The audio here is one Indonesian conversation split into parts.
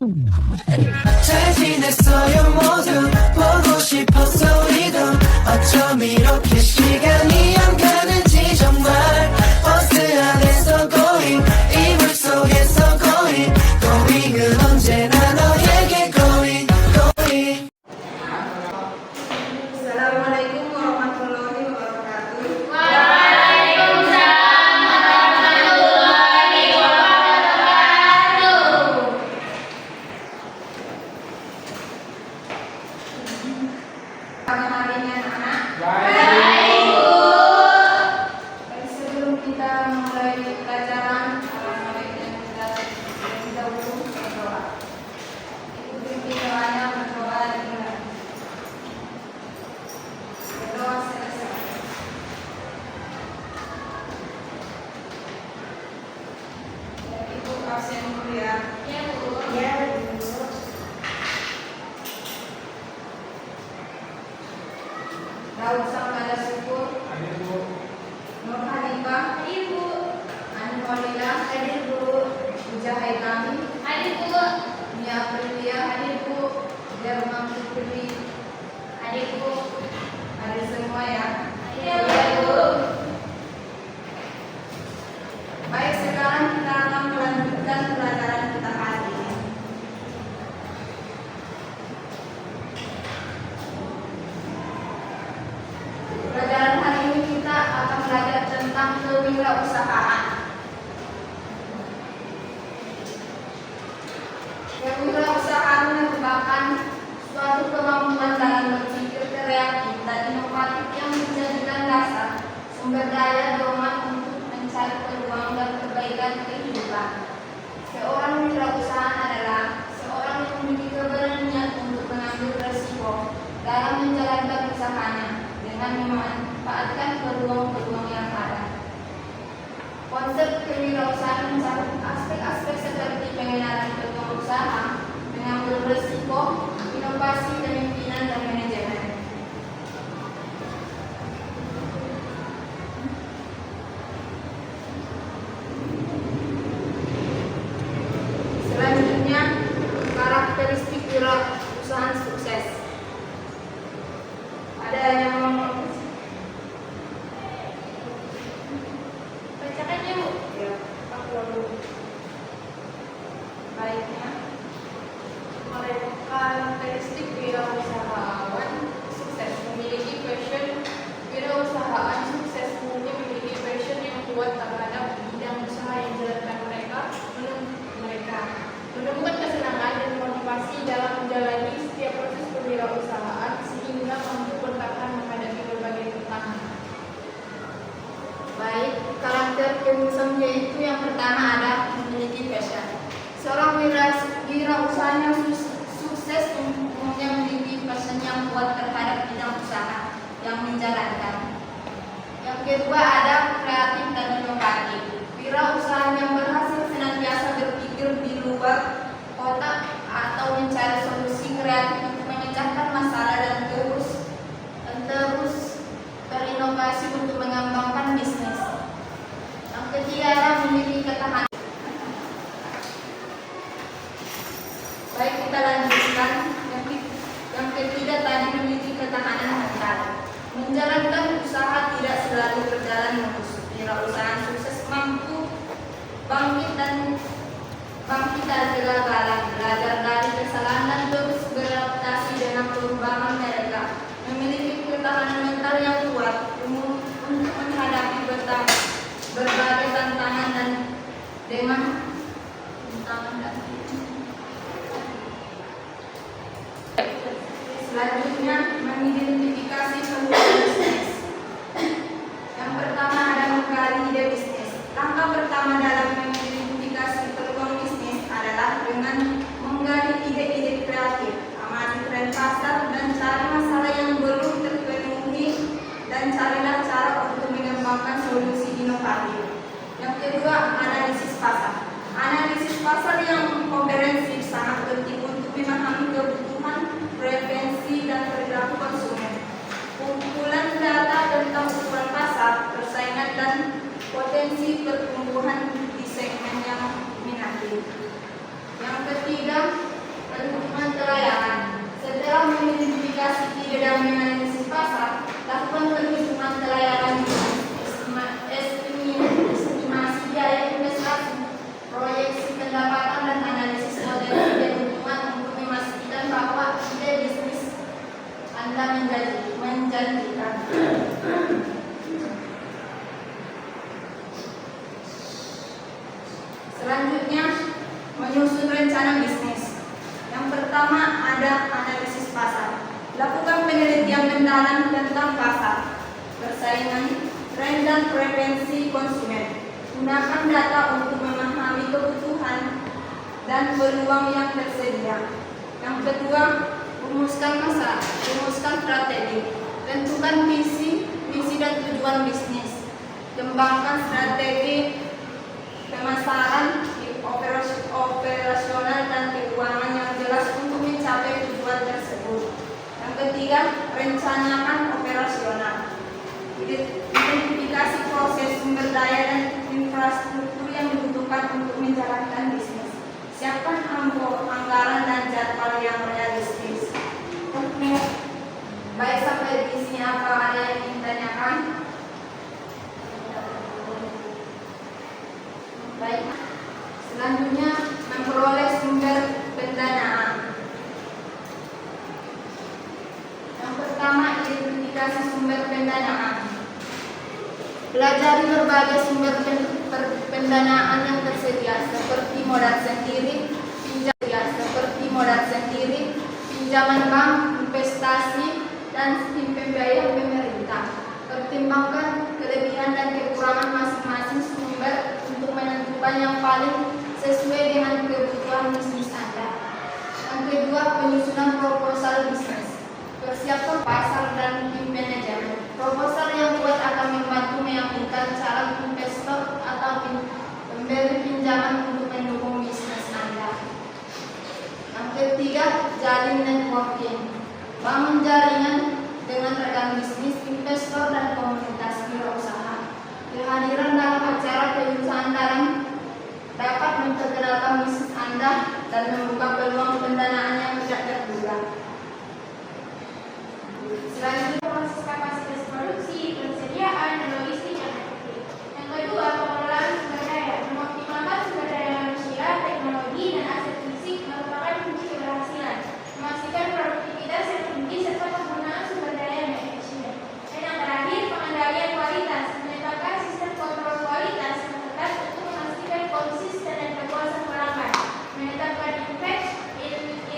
잘 지냈어요 모두 보고 싶었어 우리도 어쩜 이렇게 시간이 안 가는지 정말 버스 안에서 고잉 이불 속에서 고잉 고잉은 언제나 너에게 고잉 고잉. Assalamualaikum warahmatullahi wabarakatuh. Kapan harinya anak-anak? Baik, sebelum kita mulai pelajaran, kita terlebih dahulu berdoa. Ikuti doanya, berdoa dimulai. Berdoa selesai. Ya, Ibu absen dulu ya. Ya, Bu. Ya, Bu. Daud Samada Syukur, Nur Hanifah, Ibu, Ani Maulida, hadir Bu, Puja Haitami, hadir Bu, Nia Aprilia, hadir Bu, Jerman Putri, hadir Bu, hadir semua ya. Hadir Bu. Baik, sekarang kita akan melanjutkan pelajaran kita hari ini. Pelajaran hari ini kita akan belajar tentang kewirausahaan. Kewirausahaan merupakan suatu kemampuan dalam berpikir kreatif dan inovatif yang menjadikan dasar sumber daya dorongan untuk mencari peluang dan perbaikan kehidupan. Seorang wirausahaan adalah seorang yang memiliki keberanian untuk mengambil resiko dalam menjalankan usahanya dengan memanfaatkan peluang-peluang yang ada. Konsep kewirausahaan mencakup aspek-aspek seperti pengenalan peluang usaha, mengambil risiko, inovasi, kepemimpinan, dan manajemen. Selanjutnya, karakteristik wirausahaan sukses. Ada yang mau bacakan ya Bu? Ya, aku dulu. Baiknya, karakteristik wirausahaan sukses memiliki passion. Wirausahaan sukses umumnya memiliki passion yang kuat terhadap bidang usaha yang dijalankan mereka menemukan kesenangan dan motivasi dalam menjalani setiap proses kewirausahaan sehingga mampu bertahan menghadapi berbagai tantangan. Baik, karakter kewirausahaan yaitu yang pertama ada memiliki passion. Seorang wirausaha yang sukses umumnya memiliki passion yang kuat terhadap bidang usaha yang menjalankan. Yang kedua ada kreatif dan inovatif. Wirausaha yang berhasil senantiasa berpikir di luar kotak atau mencari solusi kreatif untuk memecahkan masalah dan terus berinovasi untuk mengembangkan bisnis. Yang ketiga ada memiliki ketahanan. Baik, kita lanjutkan. Yang ketiga tadi memiliki ketahanan mental. Menjalankan usaha tidak selalu berjalan mulus. Wirausaha sukses mampu bangkit dari kegagalan, belajar dari kesalahan dan terus beradaptasi dengan perubahan mereka. Memiliki ketahanan mental yang kuat untuk menghadapi berbagai tantangan dan selanjutnya mengidentifikasi peluang bisnis. Yang pertama ada menggali ide bisnis. Langkah pertama dalam mengidentifikasi peluang bisnis adalah dengan menggali ide-ide kreatif, amati tren pasar dan cari masalah yang belum terpenuhi dan carilah cara untuk mengembangkan solusi inovatif. Yang kedua, analisis pasar. Analisis pasar yang komprehensif sangat penting untuk memahami kebutuhan, preferensi, dan perilaku konsumen. Kumpulan data tentang ukuran pasar, persaingan, dan potensi pertumbuhan di segmen yang minati. Yang ketiga, Perhitungan kelayakan. Setelah mengidentifikasi ide dan menganalisis pasar, lakukan perhitungan kelayakan estimasi biaya investasi, proyeksi pendapatan dan analisis potensi keuntungan untuk memastikan bahwa ide bisnis Anda menjanjikan. Selanjutnya, menyusun rencana bisnis. Yang pertama ada analisis pasar. Lakukan penelitian mendalam tentang pasar, persaingan, tren dan preferensi konsumen. Gunakan data untuk memahami kebutuhan dan peluang yang tersedia. Yang kedua, rumuskan strategi. Tentukan misi dan tujuan bisnis. Kembangkan strategi pemasaran, operasional dan keuangan yang jelas untuk mencapai tujuan tersebut. Yang ketiga, rencanakan operasional. Identifikasi proses sumber daya dan infrastruktur yang dibutuhkan untuk menjalankan bisnis. Siapkan anggaran dan jadwal yang realistis. Baik, sampai di sini apa ada yang ingin ditanyakan? Baik. Selanjutnya, memperoleh sumber pendanaan. Yang pertama, identifikasi sumber pendanaan. Pelajari berbagai sumber pendanaan yang tersedia seperti modal sendiri, pinjaman bank, investasi, dan sistem pembayaran pemerintah. Pertimbangkan kelebihan dan kekurangan masing-masing sumber untuk menentukan yang paling sesuai dengan kebutuhan bisnis Anda. Yang kedua, penyusunan proposal bisnis. Persiapkan pasar dan tim manajemen. Proposal yang kuat akan membantu meyakinkan calon investor atau pemberi pinjaman untuk mendukung bisnis Anda. Yang ketiga, jalin networking. Bangun jaringan dengan rekan bisnis, investor, dan komunitas wirausaha. Kehadiran dalam acara perusahaan dalam dapat memperkenalkan bisnis Anda dan membuka peluang pendanaan yang tidak terduga. Selanjutnya, proses kapasitas produksi, persediaan, dan logistik yang efektif. Yang kedua, pengelolaan sumber daya. Mengoptimalkan sumber daya manusia, teknologi, dan aset fisik merupakan kunci keberhasilan. Memastikan produktivitas yang tinggi serta penggunaan sumber daya yang efisien. Dan yang terakhir, pengendalian kualitas. Menetapkan sistem kontrol kualitas yang ketat untuk memastikan konsisten dan kepuasan pelanggan. Menetapkan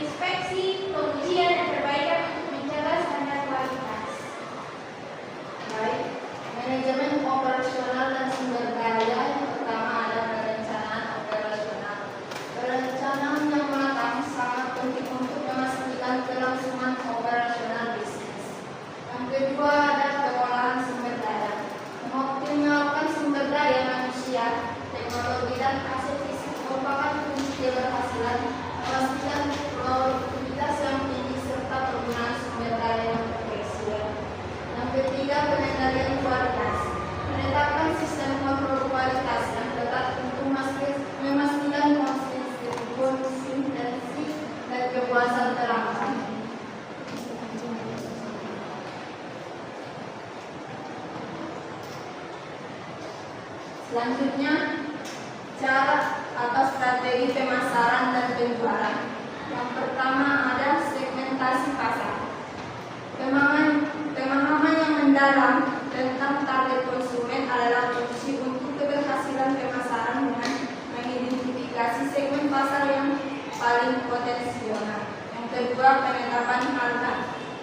inspeksi, pengujian, dan perbaikan untuk menjaga standar kualitas. Baik, manajemen operasional dan sumber daya. Yang pertama ada perencanaan operasional. Perencanaan yang matang sangat penting untuk memastikan kelangsungan operasional bisnis. Yang kedua ada pengolahan sumber daya. Mengoptimalkan sumber daya manusia, teknologi, dan aset fisik merupakan kunci keberhasilan. Memastikan produktivitas yang tinggi serta penggunaan sumber daya yang terefisien. Yang ketiga, pengendalian kualitas. Menetapkan sistem kontrol kualitas yang ketat untuk memastikan konsistensi dan kepuasan pelanggan. Selanjutnya, cara atau strategi pemasaran dan penjualan. Yang pertama ada segmentasi pasar. Pemahaman yang mendalam tentang target konsumen adalah kunci untuk keberhasilan pemasaran dengan mengidentifikasi segmen pasar yang paling potensial. Yang kedua, penetapan harga.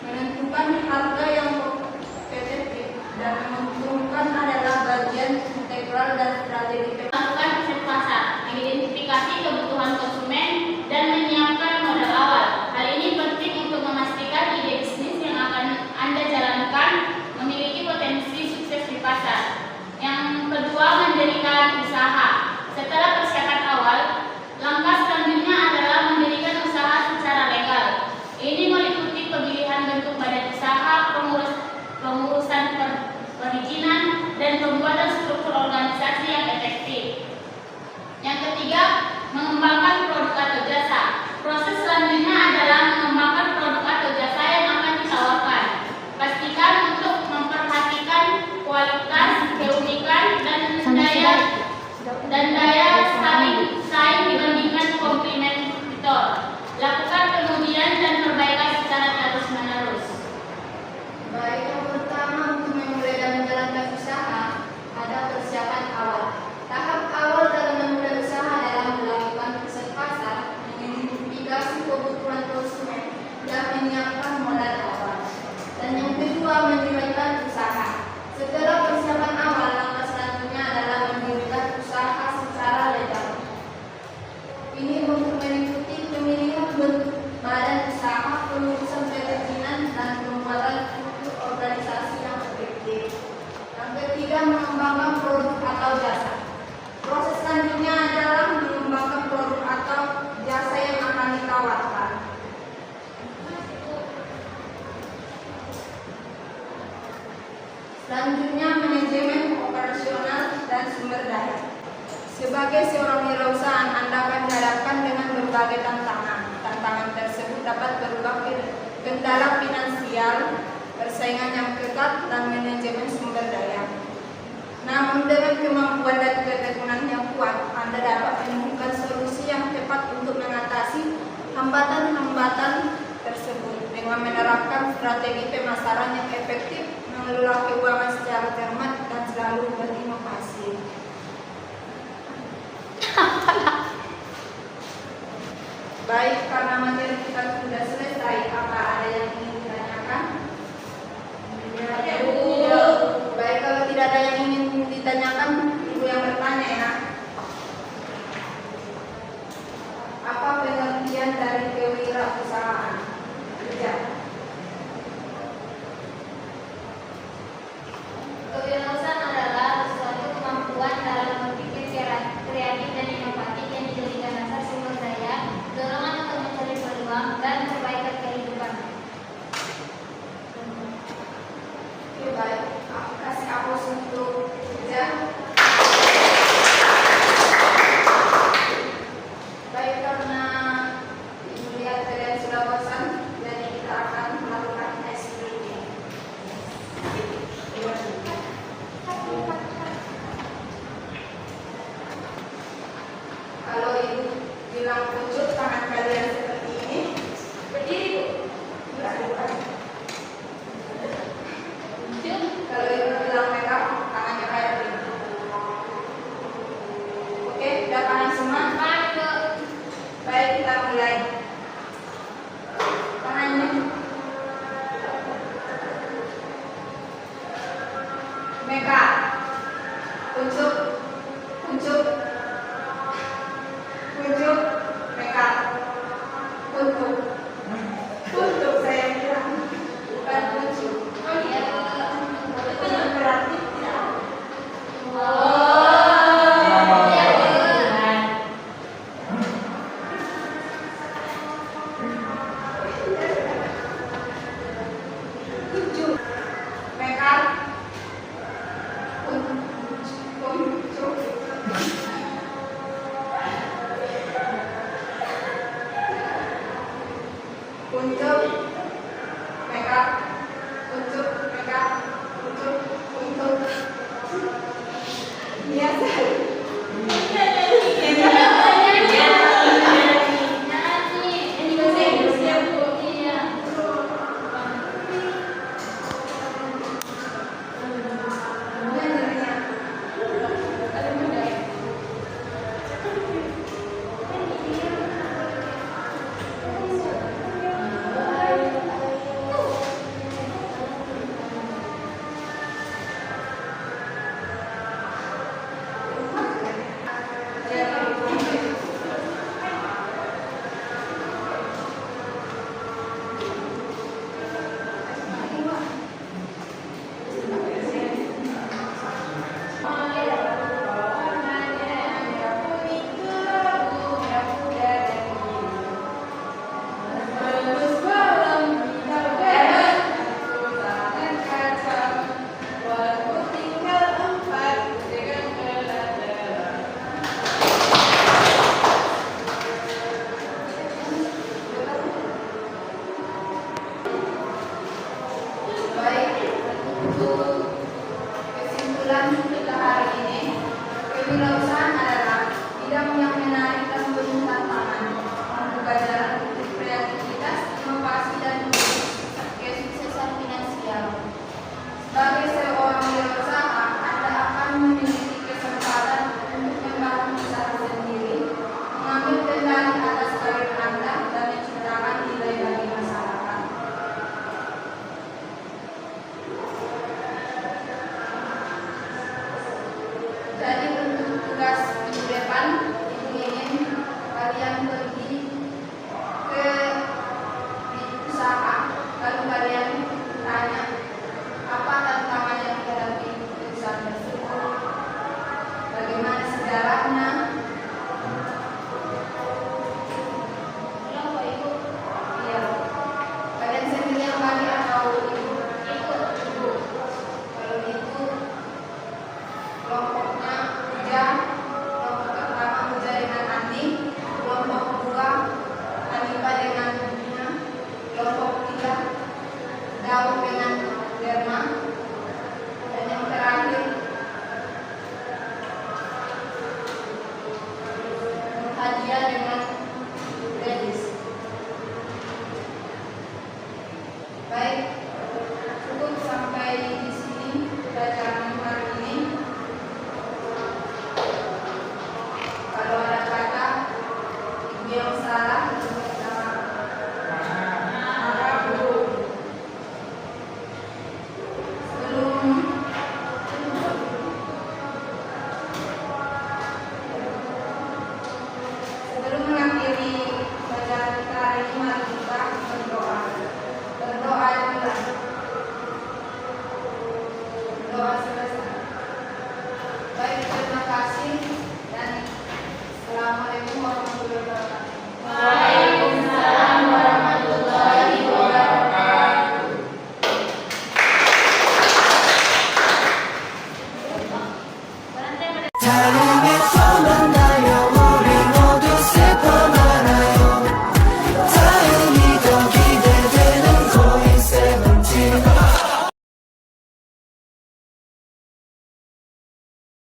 Menentukan harga yang kompetitif dan menguntungkan adalah bagian integral dan strategi melakukan riset pasar, mengidentifikasi kebutuhan konsumen, dan menyiapkan modal awal. Hal ini penting untuk memastikan ide bisnis yang akan Anda jalankan memiliki potensi sukses di pasar. Yang kedua, mendirikan usaha. Setelah persiapan awal, langkah selanjutnya adalah mendirikan usaha secara legal. Ini meliputi pemilihan bentuk badan usaha, pengurusan perizinan, dan pembuatan struktur organisasi yang efektif. Yang ketiga, mengembangkan produk atau jasa. Proses Ini untuk meliputi pemilihan bentuk badan usaha, pengurusan perizinan, dan pembuatan struktur organisasi yang efektif. Yang ketiga, mengembangkan produk atau jasa. Proses selanjutnya adalah mengembangkan produk atau jasa yang akan ditawarkan. Selanjutnya, manajemen operasional dan sumber daya. Sebagai seorang wirausaha, Anda akan dihadapkan dengan berbagai tantangan. Tantangan tersebut dapat berupa kendala finansial, persaingan yang ketat, dan manajemen sumber daya. Namun dengan kemampuan dan ketekunan yang kuat, Anda dapat menemukan solusi yang tepat untuk mengatasi hambatan-hambatan tersebut dengan menerapkan strategi pemasaran yang efektif, mengelola keuangan secara cermat, dan selalu berinovasi. Baik, karena materi kita sudah selesai, apa ada yang ingin ditanyakan? Baik, kalau tidak ada yang ingin ditanyakan, Ibu yang bertanya ya. Apa pengertian dari kewirausahaan? Kewirausahaan adalah suatu kemampuan dalam berpikir kreatif dan inovatif yang dijadikan dasar sumber daya, dorongan untuk mencari peluang dan perbaikan kehidupan. Oke, baik. Aku kasih aplaus untuk Ija. Baik, karena Ibu lihat kalian sudah bosan, jadi kita akan melakukan tes breathing. Kalau Ibu bilang